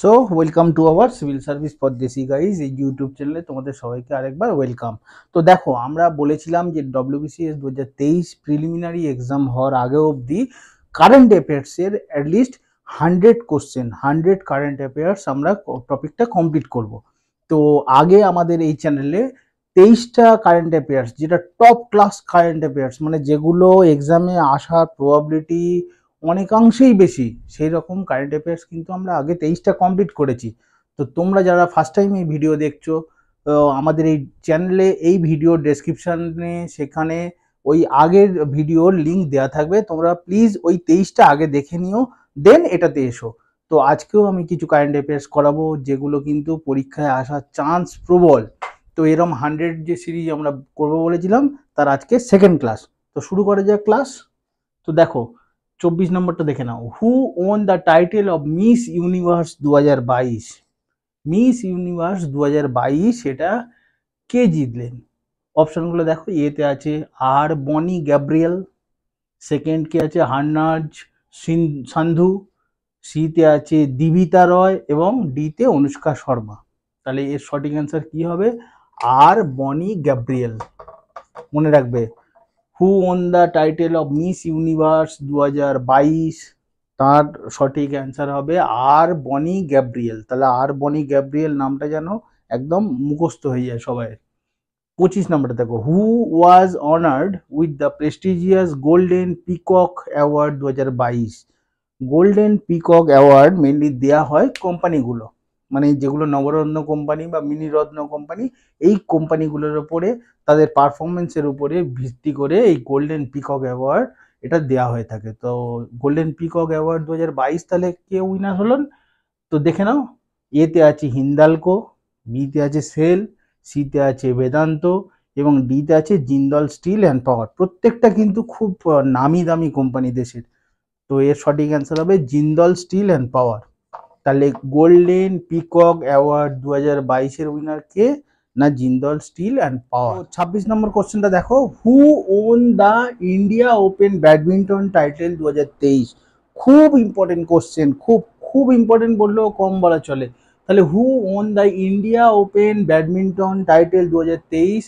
So welcome to our civil service পদ্দেশি guys, এই YouTube চ্যানেলে তোমাদের সবাইকে আরেকবার ওয়েলকাম। তো দেখো, আমরা বলেছিলাম যে WBCS 2023 প্রিলিমিনারি এক্সাম হওয়ার আগে অবধি কারেন্ট অ্যাফেয়ার্সের অ্যাটলিস্ট 100 কোশ্চেন, 100 কারেন্ট অ্যাফেয়ার্স আমরা টপিকটা কমপ্লিট করব। তো আগে আমাদের এই চ্যানেলে 23টা কারেন্ট অ্যাফেয়ার্স, যেটা টপ ক্লাস কারেন্ট অ্যাফেয়ার্স, মানে যেগুলো এক্সামে আসার প্রবাবিলিটি অনেকাংশেই বেশি, সেই রকম কারেন্ট অ্যাফেয়ার্স কিন্তু আমরা আগে 23টা কমপ্লিট করেছি। তো তোমরা যারা ফার্স্ট টাইম এই ভিডিও দেখছো, আমাদের এই চ্যানেলে এই ভিডিও ডেসক্রিপশানে সেখানে ওই আগের ভিডিওর লিঙ্ক দেওয়া থাকবে, তোমরা প্লিজ ওই 23টা আগে দেখে নিও, দেন এটাতে এসো। তো আজকেও আমি কিছু কারেন্ট অ্যাফেয়ার্স করাবো যেগুলো কিন্তু পরীক্ষায় আসার চান্স প্রবল। তো এরম 100 যে সিরিজ আমরা করবো বলেছিলাম, তার আজকে সেকেন্ড ক্লাস। তো শুরু করা যাক ক্লাস। তো দেখো 24 নম্বরটা দেখে নাও। Who won the title of Miss Universe 2022? Miss Universe 2022 এটা কে জিতলেন? অপশনগুলো দেখো, এতে আছে আর বনি গ্যাব্রিয়েল, সেকেন্ড কে আছে হার্নাজ সান্ধু, সিতে আছে দিবিতা রয় এবং ডিতে অনুষ্কা শর্মা। তাহলে এর সঠিক অ্যান্সার কি হবে? আর বনি গ্যাব্রিয়েল। মনে রাখবে, হু won the title of Miss Universe 2022, তার সঠিক অ্যান্সার হবে আর বনি গ্যাব্রিয়েল। তাহলে আর বনি গ্যাব্রিয়েল নামটা যেন একদম মুখস্থ হয়ে যায় সবাই। 25 নম্বরটা দেখো, who was honoured with the prestigious golden peacock award 2022? Golden peacock award mainly দেওয়া হয় কোম্পানিগুলো, মানে যেগুলো নবরত্ন কোম্পানি বা মিনি রত্ন কোম্পানি, এই কোম্পানিগুলোর ওপরে তাদের পারফরমেন্সের উপরে ভিত্তি করে এই গোল্ডেন পিকক অ্যাওয়ার্ড এটা দেওয়া হয়ে থাকে। তো গোল্ডেন পিকক অ্যাওয়ার্ড 2022 তাহলে কে উইনার হলেন? তো দেখে নাও, এতে আছে হিন্দালকো, বিতে আছে সেল, সিতে আছে বেদান্ত এবং ডিতে আছে জিন্দল স্টিল অ্যান্ড পাওয়ার। প্রত্যেকটা কিন্তু খুব নামি দামি কোম্পানি দেশের। তো এর সঠিক অ্যান্সার হবে জিন্দল স্টিল অ্যান্ড পাওয়ার। তাহলে গোল্ডেন পিকক অ্যাওয়ার্ড 2022-এর উইনার কে? না জিন্দল স্টিল অ্যান্ড পাওয়ার। 26 নম্বর কোশ্চেনটা দেখো, হু won the India open badminton title 2023? খুব ইম্পর্টেন্ট কোশ্চেন, খুব খুব ইম্পর্টেন্ট বললেও কম বলা চলে। তাহলে হু won the India open badminton title 2023?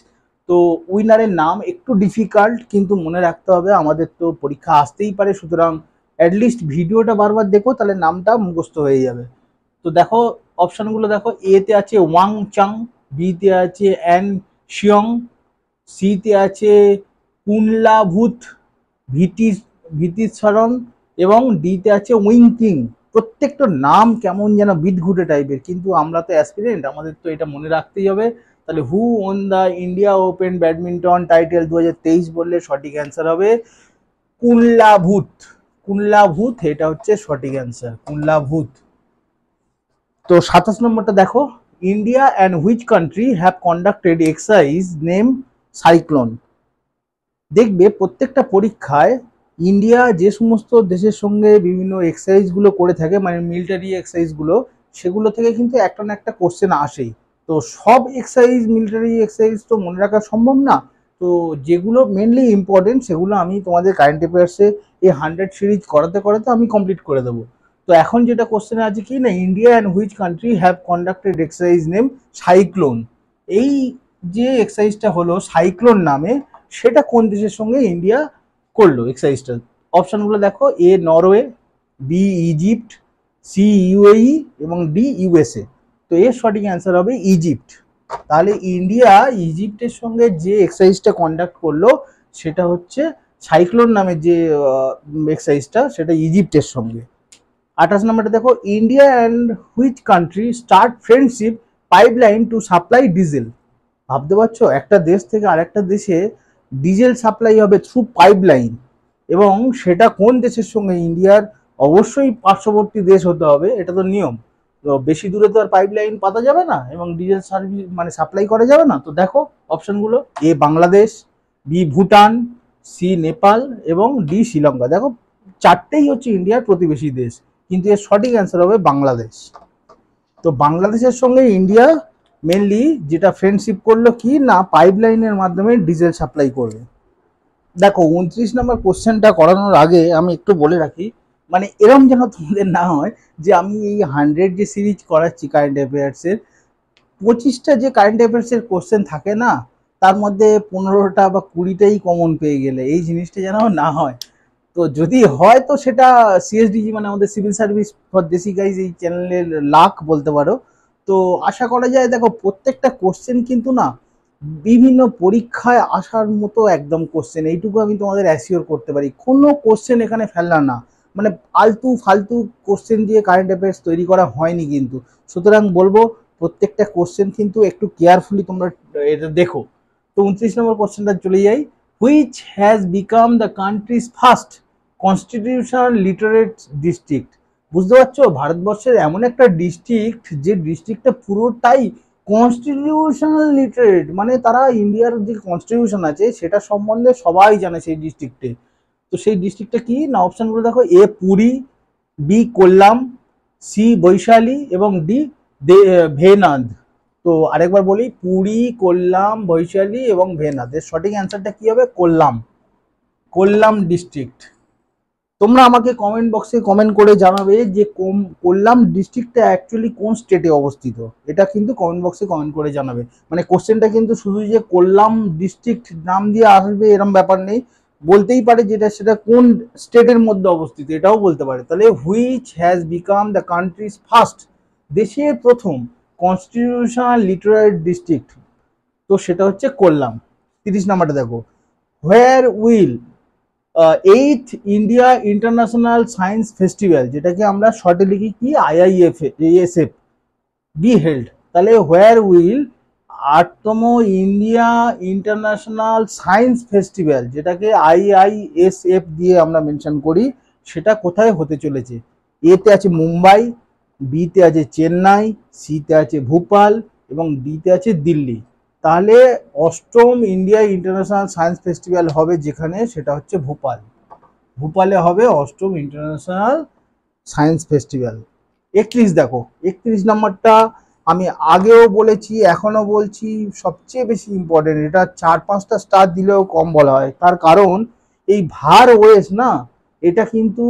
তো উইনারের নাম একটু ডিফিকাল্ট, কিন্তু মনে রাখতে হবে, আমাদের তো পরীক্ষা আসতেই পারে, সুতরাং অ্যাটলিস্ট ভিডিওটা বারবার দেখো, তাহলে নামটা মুখস্থ হয়ে যাবে। তো দেখো অপশনগুলো দেখো, এতে আছে ওয়াং চাং, বিতে আছে অ্যান শিয়ং, সিতে আছে কুনলাভূত ভিতিশরণ এবং ডিতে আছে উইংকিং। প্রত্যেকটা নাম কেমন যেন বিদঘুটে টাইপের, কিন্তু আমরা তো অ্যাসপিরেন্ট, আমাদের তো এটা মনে রাখতেই হবে। তাহলে হু won the India open badminton title 2023 বললে সঠিক অ্যান্সার হবে কুনলাভূত। কুনলাভূত এটা হচ্ছে সঠিক অ্যান্সার, কুনলাভূত। তো 27 নম্বরটা দেখো, India and which country have conducted exercise name cyclone? দেখবে প্রত্যেকটা পরীক্ষায় ইন্ডিয়া যে সমস্ত দেশের সঙ্গে বিভিন্ন এক্সারসাইজগুলো করে থাকে, মানে মিলিটারি এক্সারসাইজগুলো, সেগুলো থেকে কিন্তু একটা না একটা কোশ্চেন আসেই। তো সব এক্সারসাইজ, মিলিটারি এক্সারসাইজ তো মনে রাখা সম্ভব না। তো যেগুলো মেনলি ইম্পর্টেন্ট সেগুলো আমি তোমাদের কারেন্ট অ্যাফেয়ার্সে এই 100 সিরিজ করাতে করাতে আমি কমপ্লিট করে দেবো। তো এখন যেটা কোশ্চেন আছে কি না, India and which country have conducted exercise name cyclone? এই যে এক্সারসাইজটা হলো সাইক্লোন নামে, সেটা কোন দেশের সঙ্গে ইন্ডিয়া করলো এক্সারসাইজটা? অপশনগুলো দেখো, A Norway, B Egypt, C UAE এবং ডি ইউএসএ। তো এর সঠিক অ্যান্সার হবে ইজিপ্ট। তাহলে ইন্ডিয়া ইজিপ্টের সঙ্গে যে এক্সারসাইজটা কন্ডাক্ট করলো সেটা হচ্ছে সাইক্লোন নামে যে এক্সারসাইজটা, সেটা ইজিপ্টের সঙ্গে। 28 নম্বরটা দেখো, India and which country start friendship pipeline to supply diesel? ভাবতে পারছো, একটা দেশ থেকে আরেকটা দেশে ডিজেল সাপ্লাই হবে থ্রু পাইপলাইন, এবং সেটা কোন দেশের সঙ্গে? ইন্ডিয়ার অবশ্যই পার্শ্ববর্তী দেশ হতে হবে, এটা তো নিয়ম। তো বেশি দূরে তো আর পাইপলাইন পাতা যাবে না এবং ডিজেল সার্ভিস মানে সাপ্লাই করা যাবে না। তো দেখো অপশনগুলো, এ বাংলাদেশ, বি ভুটান, সি নেপাল এবং ডি শ্রীলঙ্কা। দেখো চারটেই হচ্ছে ইন্ডিয়ার প্রতিবেশী দেশ, কিন্তু এর সঠিক অ্যান্সার হবে বাংলাদেশ। তো বাংলাদেশের সঙ্গে ইন্ডিয়া মেনলি যেটা ফ্রেন্ডশিপ করলো কি না, পাইপলাইনের মাধ্যমে ডিজেল সাপ্লাই করবে। দেখো 29 নম্বর কোশ্চেনটা করানোর আগে আমি একটু বলে রাখি, মানে এরকম যেন তোমাদের না হয় যে আমি এই 100 যে সিরিজ করাচ্ছি কারেন্ট অ্যাফেয়ার্সের, 25টা যে কারেন্ট অ্যাফেয়ার্সের কোশ্চেন থাকে না, তার মধ্যে 15টা বা 20টাই কমন পেয়ে গেলে, এই জিনিসটা যেন না হয়। তো যদি হয় তো সেটা সিএসডিজি মানে আমাদের সিভিল সার্ভিস ফর দেশি গাইজ এই চ্যানেলের লাক বলতে পারো। তো আশা করা যায়, দেখো প্রত্যেকটা কোশ্চেন কিন্তু না বিভিন্ন পরীক্ষায় আসার মতো একদম কোশ্চেন, এইটুকু আমি তোমাদের অ্যাসিওর করতে পারি। কোনো কোশ্চেন এখানে ফেললা না, মানে আলতু ফালতু কোশ্চেন দিয়ে কারেন্ট অ্যাফেয়ার্স তৈরি করা হয়নি কিন্তু। সুতরাং বলবো প্রত্যেকটা কোশ্চেন কিন্তু একটু কেয়ারফুলি তোমরা এটা দেখো। তো 29 নম্বর কোশ্চেনটা চলে যাই। Which has become the countries first constitutional literate district. বুঝতে পারছো, ভারতবর্ষের এমন একটা ডিস্ট্রিক্ট যে ডিস্ট্রিক্টটা পুরোটাই কনস্টিটিউশনাল লিটারেট, মানে তারা ইন্ডিয়ার যে কনস্টিটিউশন আছে সেটা সম্বন্ধে সবাই জানে সেই ডিস্ট্রিক্টে। তো সেই ডিস্ট্রিক্টটা কি না, অপশনগুলো দেখো, এ পুরী, বি কোল্লাম, সি বৈশালী এবং ডি ভেনাদ। তো আরেকবার বলি, পুরী, কোল্লাম, বৈশালী এবং ভেনাদ। এর সঠিক অ্যান্সারটা কি হবে? কোল্লাম, কোল্লাম ডিস্ট্রিক্ট। তোমরা আমাকে কমেন্ট বক্সে কমেন্ট করে জানাবে যে কোল্লাম ডিস্ট্রিক্টটা অ্যাকচুয়ালি কোন স্টেটে অবস্থিত, এটা কিন্তু কমেন্ট বক্সে কমেন্ট করে জানাবে। মানে কোশ্চেনটা কিন্তু শুধু যে কোল্লাম ডিস্ট্রিক্ট নাম দিয়ে আসবে এরকম ব্যাপার নেই, বলতেই পারে যেটা সেটা কোন স্টেটের মধ্যে অবস্থিত এটাও বলতে পারে। তাহলে which has become the countries first, দেশের প্রথম কনস্টিটিউশনাল লিটারেট ডিস্ট্রিক্ট, তো সেটা হচ্ছে কোল্লাম। 30 নম্বরটা দেখো, where will 8th India international science festival, যেটাকে আমরা শর্টে লিখি কি IISF, বি হেল্ড। তাহলে হোয়ার উইল 8তম ইন্ডিয়া ইন্টারন্যাশনাল সায়েন্স ফেস্টিভ্যাল, যেটাকে IISF দিয়ে আমরা মেনশন করি, সেটা কোথায় হতে চলেছে? এতে আছে মুম্বাই, বিতে আছে চেন্নাই, সিতে আছে ভোপাল এবং ডিতে আছে দিল্লি। তাহলে 8ম ইন্ডিয়া ইন্টারন্যাশনাল সায়েন্স ফেস্টিভ্যাল হবে যেখানে, সেটা হচ্ছে ভোপাল। ভোপালে হবে 8ম ইন্টারন্যাশনাল সায়েন্স ফেস্টিভ্যাল। 31 দেখো, 31 নম্বরটা আমি আগেও বলেছি এখনো বলছি, সবচেয়ে বেশি ইম্পর্টেন্ট, এটা 4-5টা স্টার দিলেও কম বলা হয়। তার কারণ এই ভার ওএস না, এটা কিন্তু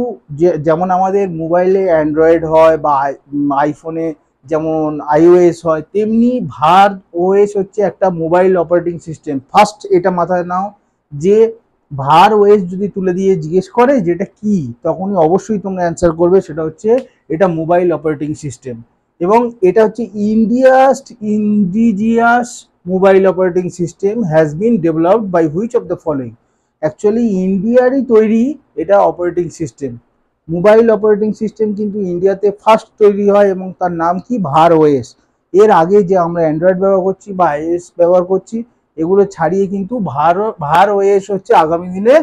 যেমন আমাদের মোবাইলে অ্যান্ড্রয়েড হয় বা আইফোনে যেমন iOS হয়, তেমনি ভার ওএস হচ্ছে একটা মোবাইল অপারেটিং সিস্টেম। ফার্স্ট এটা মাথায় নাও যে ভার ওএস যদি তুলে দিয়ে জিজ্ঞেস করে যেটা কি, তখনই অবশ্যই তোমরা অ্যান্সার করবে সেটা হচ্ছে এটা মোবাইল অপারেটিং সিস্টেম। এবং এটা হচ্ছে India's indigenous mobile operating system has been developed by which of the following. Actually ইন্ডিয়ারই তৈরি এটা operating system, mobile operating system কিন্তু ইন্ডিয়াতে ফার্স্ট তৈরি হয় এবং তার নাম কি? ভার ওএস। এর আগে যে আমরা অ্যান্ড্রয়েড ব্যবহার করছি বা iOS ব্যবহার করছি, এগুলো ছাড়িয়ে কিন্তু ভার ওএস হচ্ছে আগামী দিনে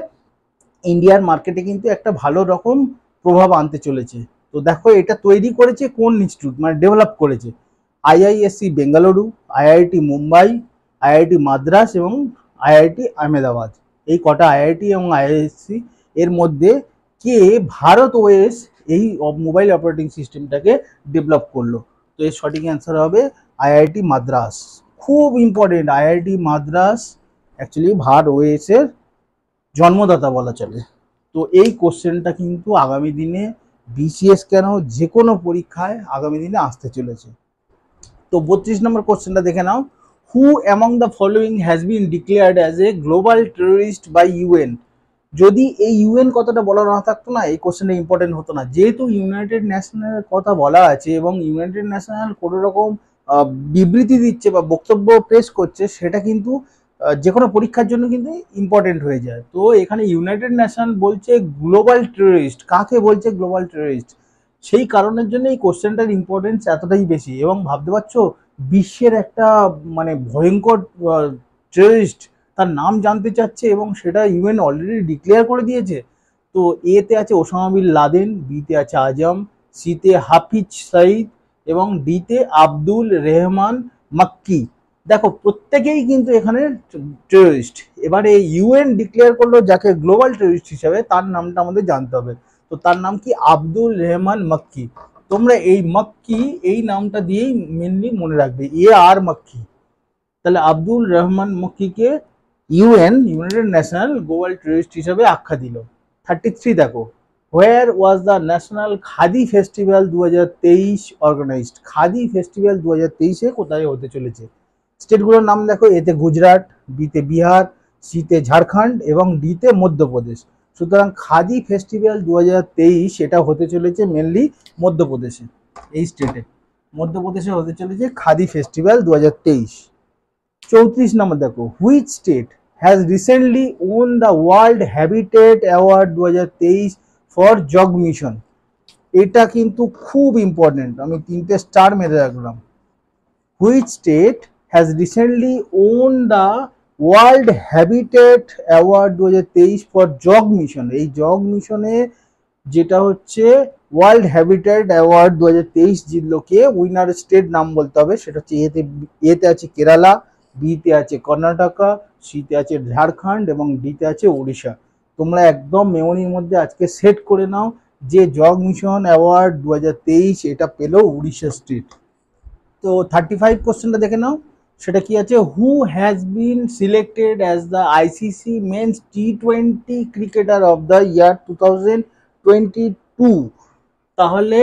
ইন্ডিয়ার মার্কেটে কিন্তু একটা ভালো রকম প্রভাব আনতে চলেছে। তো দেখো এটা তৈরি করেছে কোন ইনস্টিটিউট, মানে ডেভেলপ করেছে? IISc Bengaluru, IIT Mumbai, IIT Madras এবং IIT আহমেদাবাদ। এই কটা IIT এবং IISc এর মধ্যে কে ভারত ওএস এই মোবাইল অপারেটিং সিস্টেমটাকে ডেভেলপ করলো? তো এর সঠিক অ্যান্সার হবে IIT মাদ্রাস। খুব important, IIT Madras actually Bharat OS এর জন্মদাতা বলা চলে। তো এই কোশ্চেনটা কিন্তু আগামী দিনে বিসিএস কেন যে কোনো পরীক্ষায় আগামী দিনে আসতে চলেছে। তো 32 নম্বর কোশ্চেনটা দেখে নাও, who among the following has been declared as a global terrorist by UN. যদি এই ইউএন কথাটা বলা না থাকতো না, এই কোশ্চেনটা ইম্পর্টেন্ট হতো না। যেহেতু ইউনাইটেড ন্যাশনালের কথা বলা আছে এবং ইউনাইটেড ন্যাশনাল কোনো রকম বিবৃতি দিচ্ছে বা বক্তব্য পেশ করছে, সেটা কিন্তু যে কোনো পরীক্ষার জন্য কিন্তু ইম্পর্টেন্ট হয়ে যায়। তো এখানে ইউনাইটেড নেশন বলছে গ্লোবাল টেররিস্ট, কাকে বলছে গ্লোবাল টেররিস্ট? সেই কারণের জন্য এই কোশ্চেনটার ইম্পর্টেন্স এতটাই বেশি। এবং ভাবতে পারছো বিশ্বের একটা মানে ভয়ঙ্কর টেররিস্ট, তার নাম জানতে চাচ্ছে এবং সেটা ইউএন অলরেডি ডিক্লেয়ার করে দিয়েছে। তো এতে আছে ওসামা বিন লাদেন, বিতে আছে আজম, সিতে হাফিজ সঈদ এবং ডিতে আব্দুল রেহমান মাক্কি। দেখো প্রত্যেকেই কিন্তু এখানে টেররিস্ট। এবারে ইউএন ডিক্লেয়ার করলো যাকে গ্লোবাল টেররিস্ট হিসাবে, তার নামটা আমাদের জানতে হবে। তো তার নাম কি? আব্দুল রেহমান মাক্কি। তোমরা এই মাক্কি এই নামটা দিয়েই মেনলি মনে রাখবে, আর মাক্কি। তাহলে আব্দুল রহমান মাক্কিকে UN United national global terrorist হিসাবে আখ্যা দিল। 33 দেখো, where was the national Khadi festival 2023 organised? Khadi festival 2023-এ কোথায় হতে চলেছে? স্টেটগুলোর নাম দেখো, এতে গুজরাট, বিতে বিহার, সিতে ঝাড়খণ্ড এবং ডিতে মধ্যপ্রদেশ। সুতরাং খাদি ফেস্টিভ্যাল 2023 এটা হতে চলেছে মেনলি মধ্যপ্রদেশে, এই স্টেটে মধ্যপ্রদেশে হতে চলেছে খাদি ফেস্টিভ্যাল 2023। 34 নম্বর দেখো, which state has recently won the world habitat award 2023 for jug mission? এটা কিন্তু খুব ইম্পর্টেন্ট, আমি 3টে স্টার মেরে রাখলাম। Which state has recently won the world habitat award 2023 for jug mission? এই জগ মিশনে যেটা হচ্ছে ওয়ার্ল্ড হ্যাবিটেট অ্যাওয়ার্ড 2023 জিতলো কে? উইনার স্টেট নাম বলতে হবে, সেটা হচ্ছে এতে আছে কেরালা, বিতে আছে কর্ণাটকা, সিতে আছে ঝাড়খণ্ড এবং ডিতে আছে উড়িষ্যা। তোমরা একদম মেমোরির মধ্যে আজকে সেট করে নাও যে জগ মিশন অ্যাওয়ার্ড 2023 এটা পেল উড়িষ্যা স্টেট। তো 35 কোশ্চেনটা দেখে নাও, সেটা কি আছে? Who has been selected as the ICC men's T20 cricketer of the year 2022? তাহলে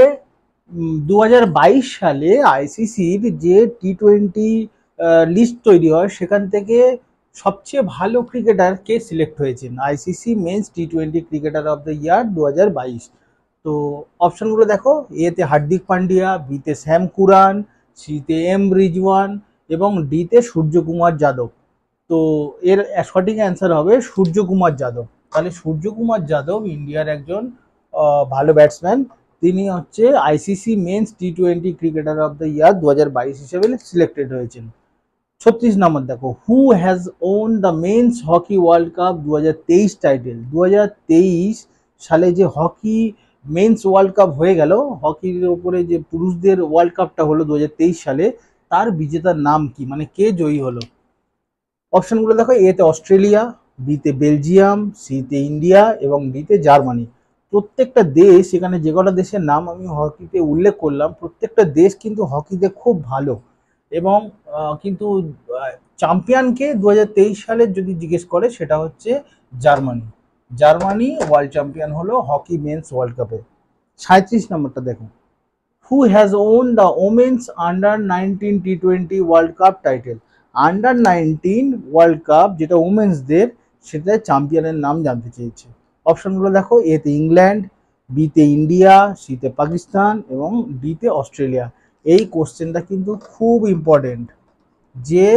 2022 সালে আইসিসির যে T20 লিস্ট তৈরি হয় সেখান থেকে সবচেয়ে ভালো ক্রিকেটার কে সিলেক্ট হয়েছেন? ICC men's T20 cricketer of the year 2022। তো অপশনগুলো দেখো, এতে হার্দিক পান্ডিয়া, বিতে শ্যাম কুরান, সিতে এম রিজওয়ান এবং ডিতে সূর্যকুমার যাদব। তো এর সঠিক অ্যান্সার হবে সূর্যকুমার যাদব। তাহলে সূর্যকুমার যাদব ইন্ডিয়ার একজন ভালো ব্যাটসম্যান, তিনি হচ্ছে ICC men's T20 cricketer of the year 2022 হিসেবে সিলেক্টেড হয়েছেন। 36 নম্বর দেখো, who has won the men's hockey world cup 2023 title? 2023 সালে যে হকি মেন্স ওয়ার্ল্ড কাপ হয়ে গেল, হকির ওপরে যে পুরুষদের ওয়ার্ল্ড কাপটা হলো 2023 সালে, তার বিজেতার নাম কি, মানে কে জয়ী হলো? অপশনগুলো দেখো, এতে অস্ট্রেলিয়া, বিতে বেলজিয়াম, সিতে ইন্ডিয়া এবং ডিতে জার্মানি। প্রত্যেকটা দেশ, এখানে যে কটা দেশের নাম আমি হকিতে উল্লেখ করলাম, প্রত্যেকটা দেশ কিন্তু হকিতে খুব ভালো এবং কিন্তু চ্যাম্পিয়নকে 2023 সালের যদি জিজ্ঞেস করে সেটা হচ্ছে জার্মানি। জার্মানি ওয়ার্ল্ড চ্যাম্পিয়ন হলো হকি মেন্স ওয়ার্ল্ড কাপে। 37 নম্বরটা দেখো, who has won the women's under nineteen T20 world cup title? Under nineteen world cup যেটা উমেন্সদের, সেটা চ্যাম্পিয়নের নাম জানতে চেয়েছে। অপশনগুলো দেখো, এতে ইংল্যান্ড, বিতে ইন্ডিয়া, সিতে পাকিস্তান এবং ডিতে অস্ট্রেলিয়া। এই কোশ্চেনটা কিন্তু খুব ইম্পর্টেন্ট, যে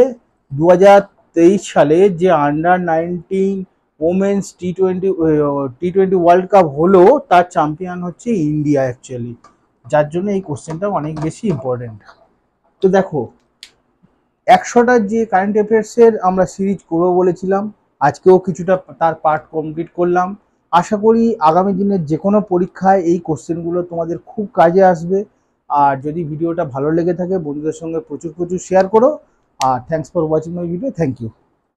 2023 সালে যে under-19 women's T20 world cup হলো, তার চ্যাম্পিয়ন হচ্ছে ইন্ডিয়া অ্যাকচুয়ালি, যার জন্য এই কোশ্চেনটা অনেক বেশি ইম্পর্টেন্ট। তো দেখো, 100টা যে কারেন্ট অ্যাফেয়ার্সের আমরা সিরিজ করবো বলেছিলাম, আজকেও কিছুটা তার পার্ট কমপ্লিট করলাম। আশা করি আগামী দিনের যে কোনো পরীক্ষায় এই কোশ্চেনগুলো তোমাদের খুব কাজে আসবে। আর যদি ভিডিওটা ভালো লেগে থাকে বন্ধুদের সঙ্গে প্রচুর শেয়ার করো। আর thanks for watching my video. Thank you.